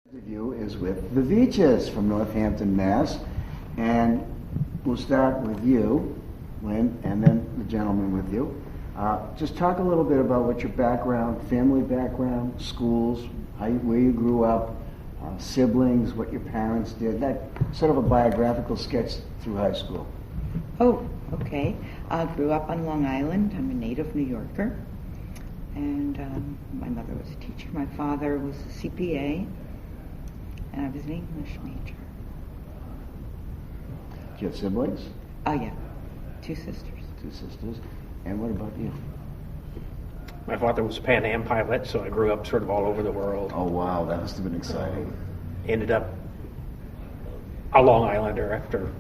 Interview is with the Veatchs from Northampton, Mass. And we'll start with you, Lynn, and then the gentleman with you. Just talk a little bit about what your background, family background, schools, where you grew up, siblings, what your parents did, that sort of a biographical sketch through high school. Oh, okay. I grew up on Long Island. I'm a native New Yorker. And my mother was a teacher. My father was a CPA. And I was an English major. Do you have siblings? Oh, yeah. Two sisters. Two sisters. And what about you? My father was a Pan Am pilot, so I grew up sort of all over the world. Oh, wow. That must have been exciting. Ended up a Long Islander after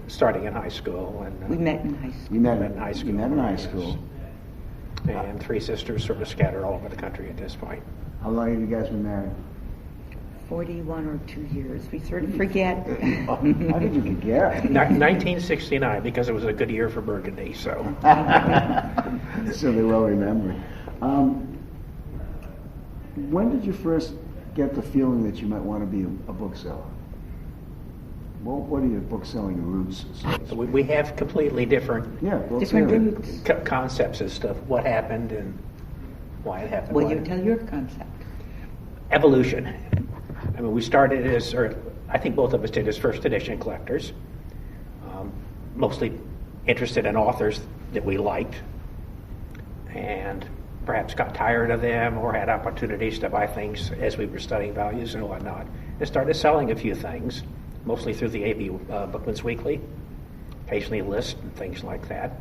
starting in high school. And we met in high school. You met in high school. You met in high school. And three sisters sort of scattered all over the country at this point. How long have you guys been married? 41 or 2 years. We sort of forget. How did you forget? 1969, because it was a good year for Burgundy, so. So they well remembered. When did you first get the feeling that you might want to be a bookseller? What are your bookselling roots? So we have completely different roots. Concepts as to what happened and why it happened. Well, you tell your concept. Evolution. I mean, we started I think both of us did as first edition collectors, mostly interested in authors that we liked, and perhaps got tired of them or had opportunities to buy things as we were studying values and whatnot, and started selling a few things, mostly through the ABAA Bookman's Weekly, occasionally List and things like that.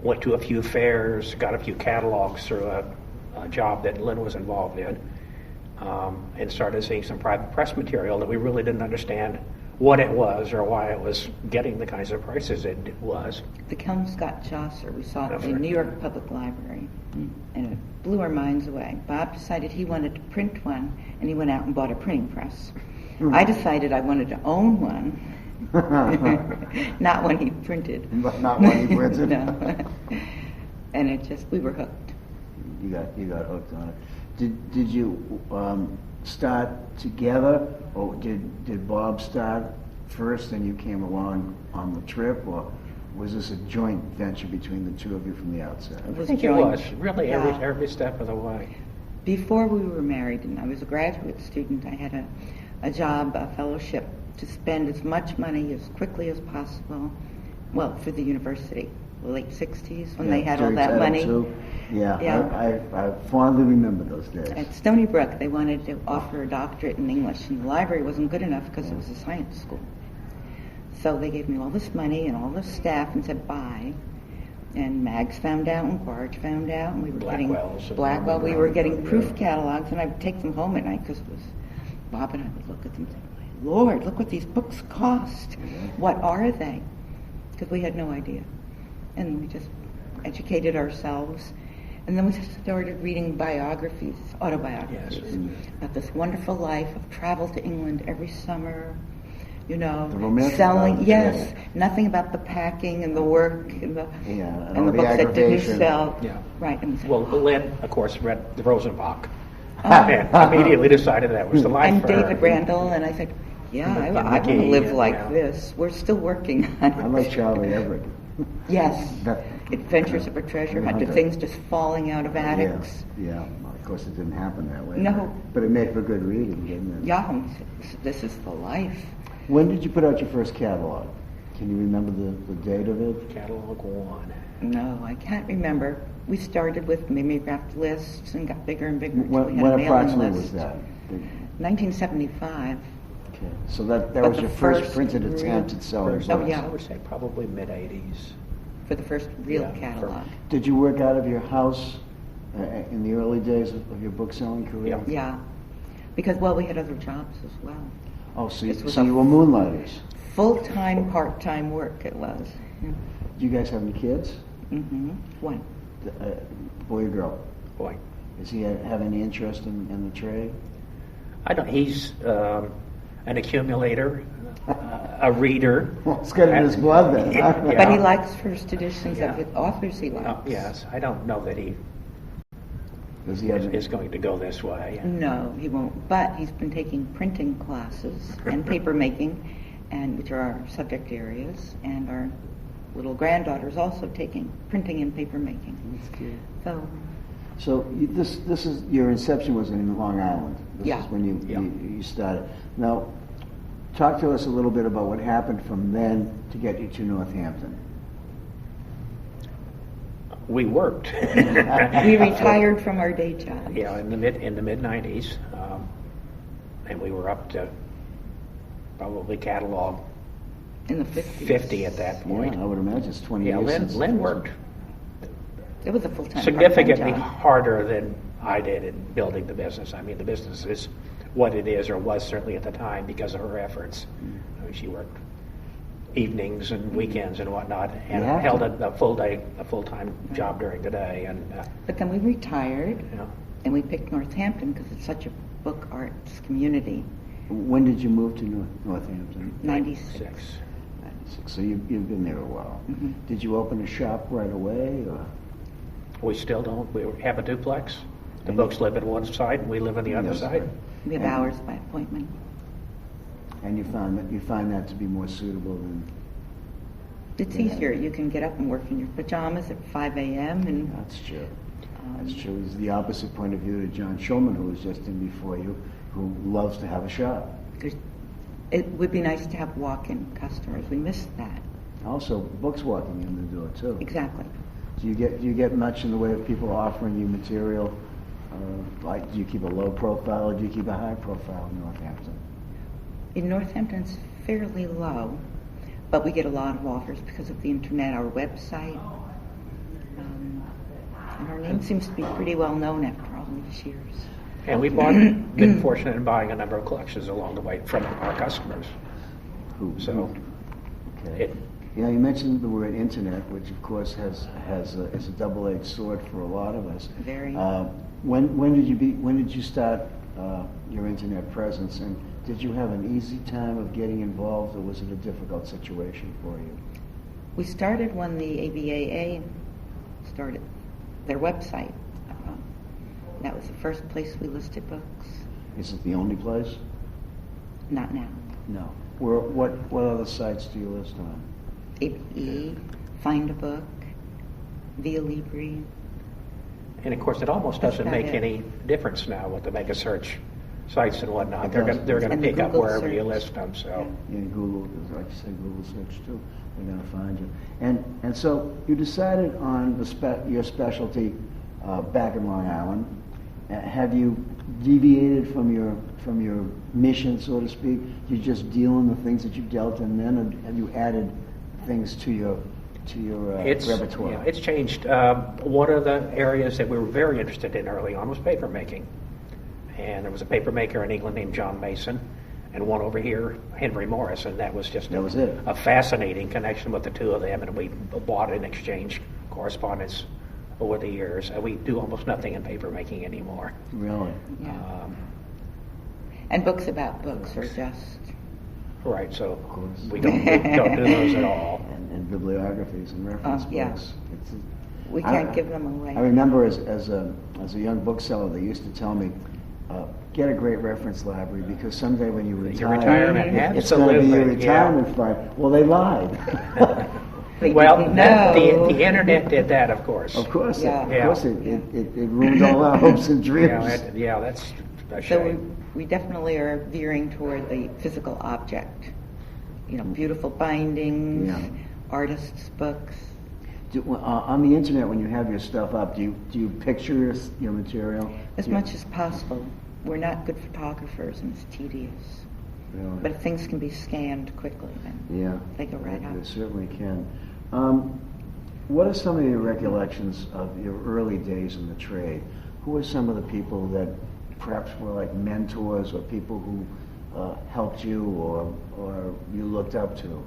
Went to a few fairs, got a few catalogs through a job that Lynne was involved in, and started seeing some private press material that we really didn't understand what it was or why it was getting the kinds of prices it was. The Kelmscott Chaucer, we saw it at the New York Public Library, and it blew our minds away. Bob decided he wanted to print one, and he went out and bought a printing press. I decided I wanted to own one. Not one he printed. Not one he printed? No. And we were hooked. You got hooked on it. Did you start together, or did Bob start first and you came along on the trip, or was this a joint venture between the two of you from the outset? I think it was, really, every step of the way. Before we were married, and I was a graduate student, I had a job, a fellowship, to spend as much money as quickly as possible, for the university, the late 60s, when they had all that money. I fondly remember those days. At Stony Brook, they wanted to offer a doctorate in English, and the library wasn't good enough because it was a science school. So they gave me all this money and all this staff and said, bye. And Mags found out, and Quaritch found out, and we were getting proof catalogs, and I would take them home at night because Bob and I would look at them and say, my Lord, look what these books cost. What are they? Because we had no idea. And we just educated ourselves. And then we started reading biographies, autobiographies, about this wonderful life of travel to England every summer, selling. Yes, nothing about the packing and the work and the books that didn't sell. Yeah. Right. Well, Lynne, of course, read the Rosenbach, and immediately decided that was the life and for her. David Randall, and I said, I want to live like this. We're still working on it. I like Charlie Everett. Yes. Adventures of a Treasure Hunter, things just falling out of attics. Yeah. Well, of course, it didn't happen that way. No. But it made for good reading, didn't it? Yeah, this is the life. When did you put out your first catalog? Can you remember the date of it? Catalog 1. No, I can't remember. We started with mimeographed lists and got bigger and bigger. When approximately was that? 1975. Okay, so that was your first printed attempt at selling books. Oh, yeah. I would say probably mid-80s. For the first real catalog. Did you work out of your house in the early days of your book selling career? Yeah. Because, we had other jobs as well. Oh, so you were moonlighters. Full-time, part-time work it was. Yeah. Do you guys have any kids? Mm-hmm. One. Boy or girl? Boy. Does he have any interest in the trade? I don't. He's an accumulator, a reader. Well, it's got in his blood then. Huh? Yeah. But he likes first editions of the authors he likes. Yes, I don't know that he Does he have is going to go this way. No, he won't. But he's been taking printing classes and paper making, and which are our subject areas, and our little granddaughter's also taking printing and paper making. That's good. So This is your inception was in Long Island. This Yeah. is when you started. Now, talk to us a little bit about what happened from then to get you to Northampton. We worked. we retired from our day jobs. Yeah, in the mid '90s, and we were up to probably catalog In the 50s. 50 at that point. Yeah, I would imagine it's 20 Yeah, years since. Lynn worked It was a full-time significantly part-time job. harder than I did in building the business. I mean, the business is what it is, or was certainly at the time, because of her efforts. I mean, she worked evenings and weekends and whatnot, and You have held to. a full-time job during the day. And But then we retired, you know, and we picked Northampton because it's such a book arts community. When did you move to Northampton? 96. 96. 96. So you've been there a while. Mhm. Did you open a shop right away? Or? We still don't. We have a duplex. The And- books live on one side, and we live on the other Yes. side. We have And- hours by appointment. And you find that to be more suitable than... It's Yeah. easier. You can get up and work in your pajamas at 5 a.m. and That's true. That's true. It's the opposite point of view to John Schulman, who was just in before you, who loves to have a shop. it would be nice to have walk-in customers. We missed that. Also, books walking in the door too. Exactly. Do you get much in the way of people offering you material? Like, do you keep a low profile or do you keep a high profile in Northampton? In Northampton, it's fairly low, but we get a lot of offers because of the internet, our website. And our name seems to be pretty well known after all these years. And we've been fortunate in buying a number of collections along the way from our customers. So Okay. it, Yeah, you mentioned the word internet, which of course is a double-edged sword for a lot of us. Very. When did you start your internet presence, and did you have an easy time of getting involved, or was it a difficult situation for you? We started when the ABAA started their website. That was the first place we listed books. Is it the only place? Not now. No. What other sites do you list on? ABE, Find a Book, Via Libre. and of course, it almost That's doesn't about make it. any difference now with the mega search sites and whatnot. It They're doesn't. going to And the pick up Google wherever you search. list them. So In Google, like you say, Google search too. They're going to find you. And so you decided on your specialty back in Long Island. Have you deviated from your mission, so to speak? You just deal in the things that you dealt in then, or have you added things to your repertoire? Yeah, it's changed. One of the areas that we were very interested in early on was paper making. And there was a paper maker in England named John Mason, and one over here, Henry Morris, and that was just That was it. a fascinating connection with the two of them, and we bought and exchanged correspondence over the years. And we do almost nothing in paper making anymore. Really? Yeah. Um, And books about books are just... right, so course. we don't do those at all. And bibliographies and reference yeah. books. We can't give them away. I remember as a young bookseller, they used to tell me, get a great reference library because someday when you retire, Your retirement, it's going to be your absolutely, yeah. retirement fund. Well, they lied. They Well, didn't know. the internet did that, of course. Of course, Yeah. of course, it ruined all our hopes and dreams. Yeah, that's a So shame. we definitely are veering toward the physical object. You know, beautiful bindings, Yeah. artists' books. On the internet, when you have your stuff up, do you picture your material? As much as possible. We're not good photographers, and it's tedious. Really? But if things can be scanned quickly, then Yeah, they go right they up. certainly can. What are some of your recollections of your early days in the trade? Who are some of the people that perhaps were like mentors or people who helped you or you looked up to?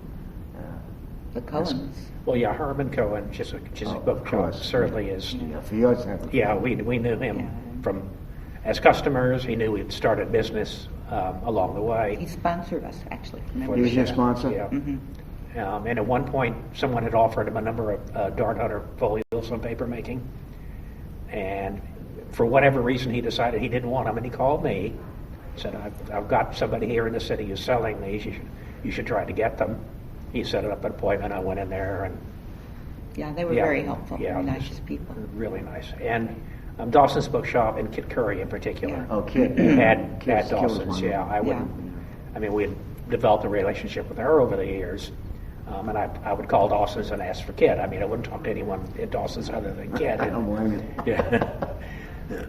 The Cohens. Well, yeah, Herman Cohen, Chiswick Of Book Shop, course. certainly is. Yeah, for your time. Yeah, we knew him Yeah. from as customers. He knew we'd started business along the He way. sponsored us, actually. Remember? He was your Yeah, sponsor? Yeah. Mhm. And at one point, someone had offered him a number of Dart Hunter folios on paper making, and for whatever reason, he decided he didn't want them, and he called me, said, I've got somebody here in the city who's selling these. You should try to get them. He set up an appointment. I went in there, and Yeah, they were very helpful, yeah, very nice people. really nice. And Dawson's Bookshop and Kit Curry in particular. Yeah. Oh, Kit. At Kit's Dawson's, yeah. I mean, we had developed a relationship with her over the years. And I would call Dawson's and ask for Kit. I mean, I wouldn't talk to anyone at Dawson's other than Kit. I don't blame you. Yeah.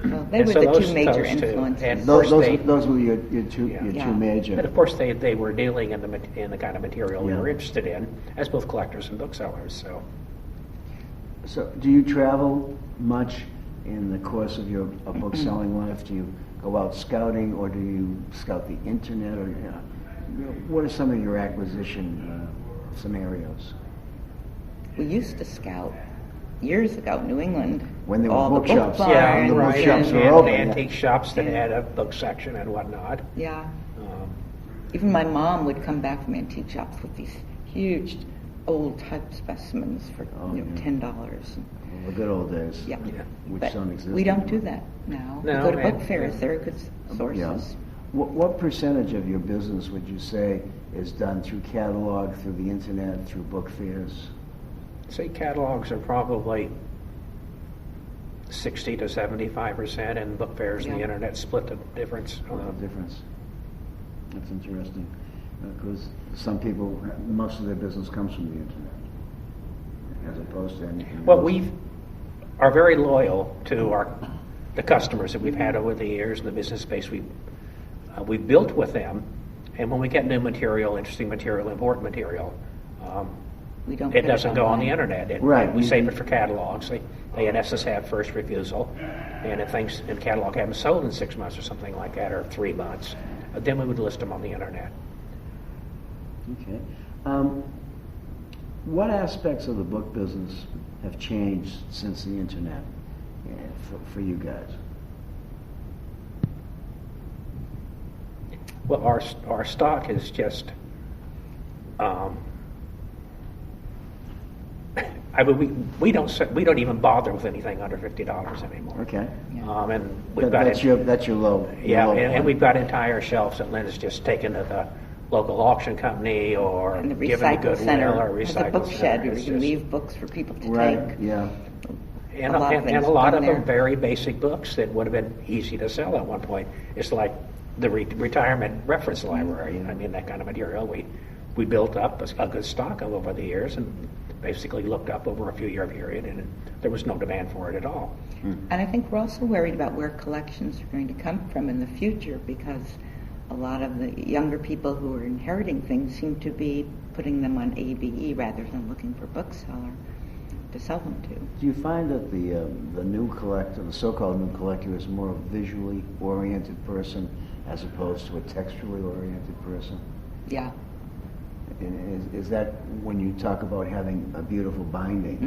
Well, they And were so the those- two major those two. influences. And Those First those were your two Yeah. major. But of course, they were dealing in the kind of material we Yeah. were interested in, as both collectors and booksellers. So, do you travel much in the course of your book selling life? Do you go out scouting, or do you scout the internet, or what are some of your acquisition scenarios? We used to scout years ago, New England. When there were all the bookshops. book Yeah, barns the right. bookshops and- were And open, antique shops that Yeah. had a book section and whatnot. Yeah. Um, Even my mom would come back from antique shops with these huge old type specimens for Oh, yeah. $10. The good old days. Yeah. Which But don't exist we don't anymore. do that now. No, we go to and- book fairs. yeah. They're good sources. Yeah. What percentage of your business would you say is done through catalog, through the internet, through book fairs? Say catalogs are probably 60 to 75%, and book fairs and the Yeah. internet split the difference. Difference. That's interesting, because some people, most of their business comes from the internet, as opposed to anything Well, else. we are very loyal to the customers that we've had over the years in the business space. We built with them, and when we get new material, interesting material, important material, We don't. it put doesn't go on the online. internet. Right. We save it for catalogs. They in essence have first refusal, and if things in catalog haven't sold in 6 months or something like that, or 3 months, then we would list them on the internet. Okay. What aspects of the book business have changed since the internet for you guys? Well, our stock is just. I mean, we don't even bother with anything under $50 anymore. Okay. And we've got That's your low. yeah, low and point. we've got entire shelves that Lynne has just taken to the local auction company or And the given to recycle Goodwill center or has a recycle book center. shed where It's you can just- leave books for people to Right. take. Yeah. And a lot of and things a lot in of them there. very basic books that would have been easy to sell at one point. It's like the retirement reference library. I mean, that kind of material we built up a good stock of over the years, and basically looked up over a few year period, and there was no demand for it at all. And I think we're also worried about where collections are going to come from in the future, because a lot of the younger people who are inheriting things seem to be putting them on ABE rather than looking for bookseller to sell them to. Do you find that the new collector, the so-called new collector, is more a visually oriented person as opposed to a textually oriented person? Yeah. And is that when you talk about having a beautiful binding?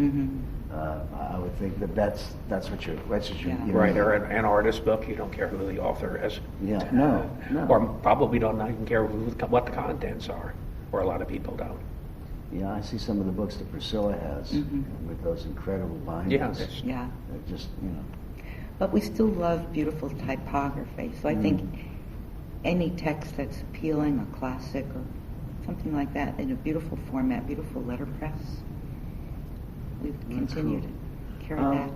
Mm-hmm. I would think that's what you're. Yeah. you Right, mean. or an artist book, you don't care who the author is. Yeah. No. Or probably don't even care what the contents are, or a lot of people don't. Yeah, I see some of the books that Priscilla has with those incredible bindings. Yeah, that's- Yeah. They're just, But we still love beautiful typography. So I think any text that's appealing, a classic or something like that, in a beautiful format, beautiful letterpress, we've continued to carry that.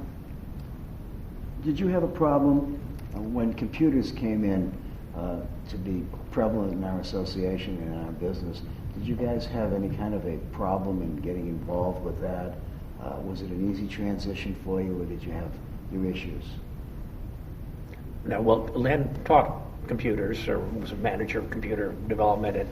Did you have a problem when computers came in to be prevalent in our association and in our business? Did you guys have any kind of a problem in getting involved with that? Was it an easy transition for you, or did you have your issues? No, well, Lynne taught computers, or was a manager of computer development at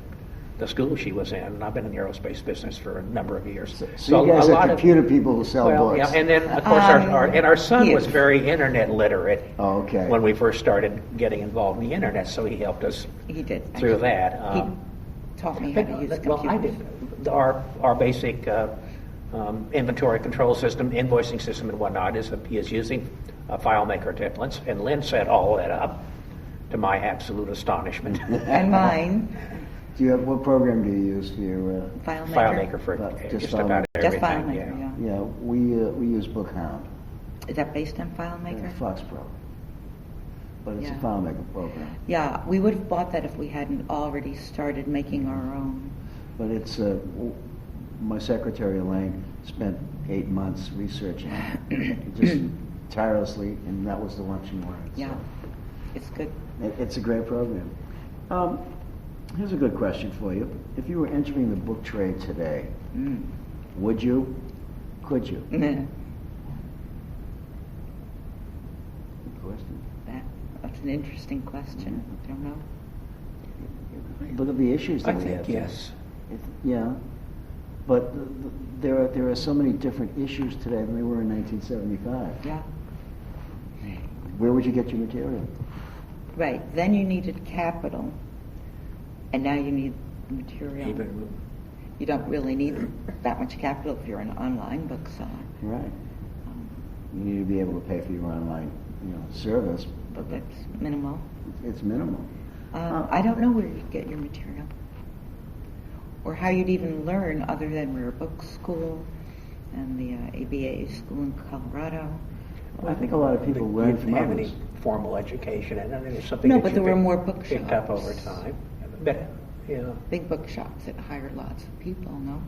the school she was in, and I've been in the aerospace business for a number of years. So you guys are computer people who sell books. Yeah, and then of course our son was very internet literate. Oh, okay. When we first started getting involved in the internet, so he helped us He did. through actually. that. He taught me how to use computers. Well, I did. Our basic inventory control system, invoicing system, and whatnot is using FileMaker templates, and Lynne set all that up, to my absolute astonishment. And mine, What program do you use for your? FileMaker. FileMaker for Just just about FileMaker. Just everything. FileMaker, yeah. Yeah, we use Bookhound. Is that based on FileMaker? Fox Pro. but it's Yeah. a FileMaker program. Yeah, we would have bought that if we hadn't already started making our own. But it's, my secretary Elaine spent 8 months researching it, just tirelessly, and that was the one she wanted. Yeah, So it's good. it's a great program. Here's a good question for you. If you were entering the book trade today, would you? Could you? Good question. That's an interesting question. I don't know. Look at the issues I that we think have. yes. Yeah, but there are so many different issues today than there were in 1975. Yeah. Where would you get your material? Right. Then you needed capital, and now you need material. Even You don't really need that much capital if you're an online bookseller. Right. You need to be able to pay for your online, service, But that's minimal. it's minimal. I don't know where you'd get your material, or how you'd even learn other than we're a book school and the ABAA school in Colorado. Well, I think a lot of people you learn didn't from have others. any formal education, and I think it's something No, that but you there were more bookshops. picked up over time. But, Big bookshops that hire lots of people, no?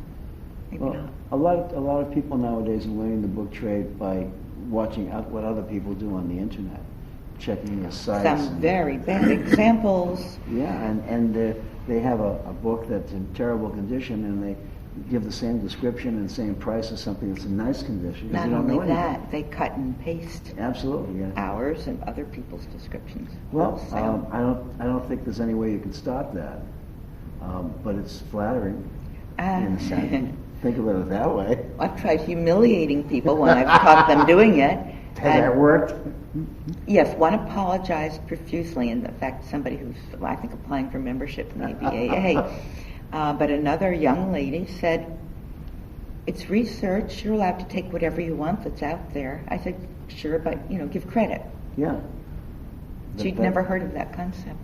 Maybe Well, not. a lot of people nowadays are learning the book trade by watching out what other people do on the internet, checking the sites. Some very bad examples. Yeah, and they have a book that's in terrible condition, and they give the same description and same price as something that's in nice condition. 'Cause Not they don't know only anything. that, they cut and paste Absolutely, yeah. ours and other people's descriptions. Well, wholesale. I don't think there's any way you can stop that, but it's flattering in a sense. Think about it that way. I've tried humiliating people when I've caught them doing it. Has that worked? Yes, one apologized profusely, in fact, somebody who's, I think, applying for membership in the ABAA. But another young lady said, "It's research. You're allowed to take whatever you want that's out there." I said, "Sure, but, give credit." Yeah. She'd never heard of that concept.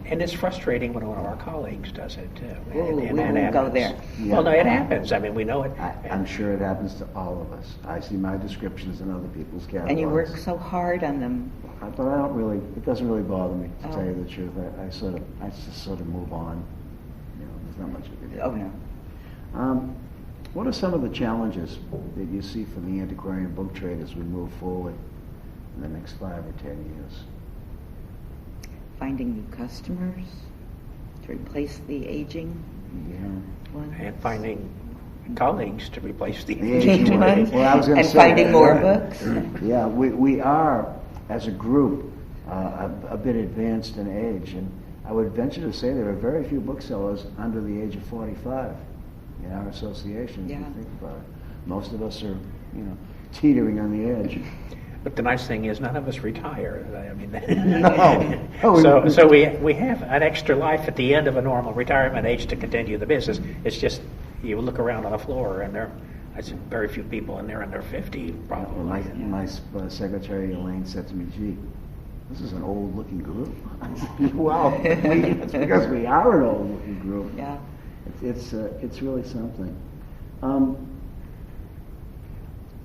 and it's frustrating when one of our colleagues does it too. Ooh, And we that won't go happens. there. Yeah. Well, no, it happens. I mean, we know it. I'm sure it happens to all of us. I see my descriptions in other people's catalogs. And you work so hard on them. But I don't really, it doesn't really bother me, to Oh. tell you the truth. I just sort of move on. There's not much we can do. Oh, no. What are some of the challenges that you see for the antiquarian book trade as we move forward in the next 5 or 10 years? Finding new customers to replace the aging Yeah. ones. And finding colleagues to replace the The aging aging one. ones. Well, I was going to And say finding that, more yeah. books. Yeah, we are, as a group, a bit advanced in age, and I would venture to say there are very few booksellers under the age of 45 in our association, if you Yeah. think about it. Most of us are, teetering on the edge. But the nice thing is, none of us retire. I mean, No. Oh, so we have an extra life at the end of a normal retirement age to continue the business. It's just you look around on the floor, and I see very few people, and they're in their 50 probably. My secretary Elaine said to me, "Gee, this is an old-looking group." I said, "Well, it's because we are an old-looking group." Yeah. It's really something.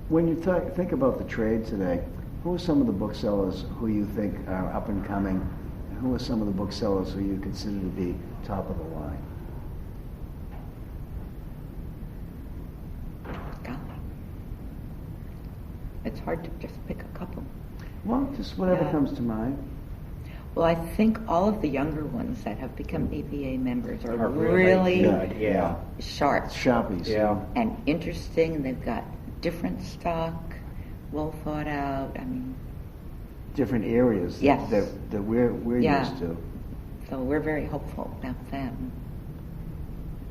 When you think about the trade today, who are some of the booksellers who you think are up and coming? And who are some of the booksellers who you consider to be top of the line? Golly. It's hard to just pick a couple. Well, just whatever Yeah. comes to mind. Well, I think all of the younger ones that have become ABA members are Are really really good, yeah. sharp Shoppies. Yeah. and interesting. They've got different stock, well thought out. I mean, Different areas that, Yes. that we're Yeah. used to. so we're very hopeful about them.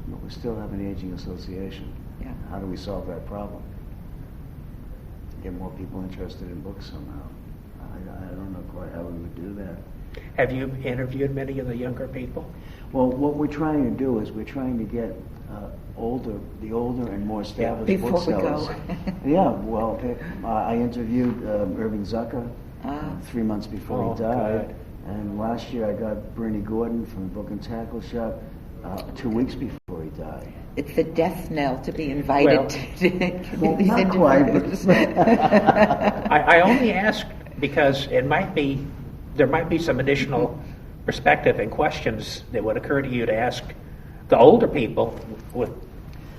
But we still have an aging association. Yeah. How do we solve that problem? Get more people interested in books somehow. I don't know quite how we would do that. Have you interviewed many of the younger people? Well, what we're trying to do is we're trying to get the older and more established Before we booksellers. go. Yeah, well, I interviewed Irving Zucker Ah. 3 months before Oh, he died. good. And last year I got Bernie Gordon from the Book and Tackle Shop 2 weeks before he died. It's the death knell to be invited Well, to give well, these not quite, interviews. I only ask because it might be there might be some additional perspective and questions that would occur to you to ask the older people with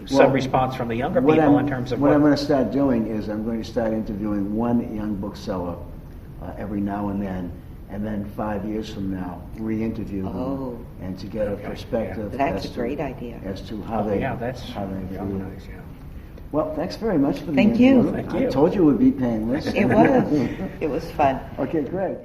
some Well, response from the younger What people I'm- in terms of What I'm going to start doing is I'm going to start interviewing one young bookseller every now and then 5 years from now, re-interview them, Oh. and to get a perspective That's as a to- great idea. as to how they yeah, that's how they really view. nice, yeah. Well, thanks very much for the Thank you. interview. Thank I you. told you it would be painless. It was. It was fun. Okay, great.